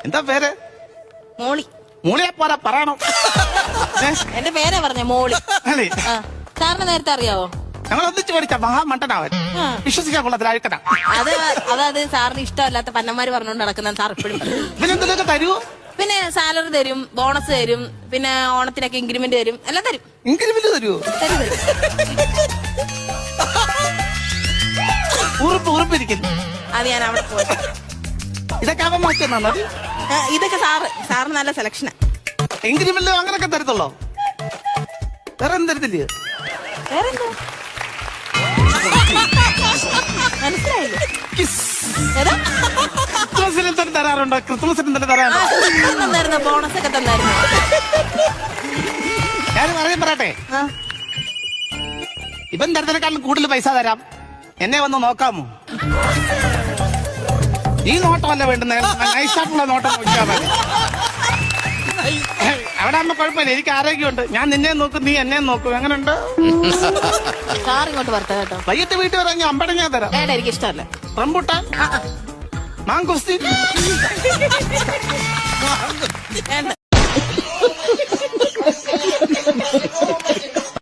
എന്താ പേര്? മോളി. മൂളിയെ പോലെ പറയണം. എന്റെ പേരാ പറഞ്ഞ മോളി. അല്ലേ? സാറിന് നേരത്തെ അറിയാവോ? ഞങ്ങൾ ഒന്നിച്ച് പഠിച്ച മഹാമണ്ടനാവൻ. വിശ്വസിക്കാൻ കൊള്ളത്തില്ല, അഴുക്കനാ. അത് സാറിന് ഇഷ്ടമല്ലാത്ത പന്നന്മാര് പറഞ്ഞുകൊണ്ട് നടക്കുന്ന സാർ എപ്പോഴും. ഇവനെന്തൊക്കെ തരുമോ? പിന്നെ സാലറി തരും, ബോണസ് തരും, പിന്നെ ഓണത്തിനൊക്കെ ഇൻക്രിമെന്റ് തരും, എല്ലാം തരും. ഇൻക്രിമെന്റ് തരുമോ? തരും. ഉറുപ്പിരിക്കുന്നു. അത് ഞാൻ അവിടെ പോയി. ഇതൊക്കെ അവൻ മാറ്റിയെന്നാ? ഇതൊക്കെ സാറ് നല്ല സെലക്ഷനാ. ഇൻക്രിമെന്റ് അങ്ങനൊക്കെ തരത്തുള്ളോ? വേറെ ഒന്നും തരത്തില്ലേ? വേറെന്താ മനസ്സിലായില്ലേ? ക്രിസ്മസിന് എന്തെങ്കിലും തരാറുണ്ടോ? ക്രിസ്മസിന് എന്തെങ്കിലും തരാറുണ്ടോ? തന്നായിരുന്നു, ബോണസ് ഒക്കെ തന്നായിരുന്നു. ഞാൻ പറയട്ടെ, ഇവൻ തരത്തിനെക്കാളും കൂടുതൽ പൈസ തരാം. എന്നെ വന്ന് നോക്കാമോ? ഈ നോട്ടമല്ല വേണ്ടുന്ന, നൈസായിട്ടുള്ള നോട്ടം നോക്കിയാൽ മതി. അവിടെ ആകുമ്പോ കുഴപ്പമില്ല, എനിക്ക് ആരോഗ്യമുണ്ട്. ഞാൻ നിന്നെ നോക്കും, നീ എന്നെ നോക്കും. എങ്ങനെയുണ്ട്? സാർ ഇങ്ങോട്ട് വരട്ടെ കേട്ടോ. വൈകിട്ട് വീട്ടിൽ ഇറങ്ങി അമ്പടം ഞാൻ തരാം. ഏടാ എനിക്ക് ഇഷ്ടമല്ല. റംബൂട്ടാൻ, മാങ്കുസ്തി വേണ്ട.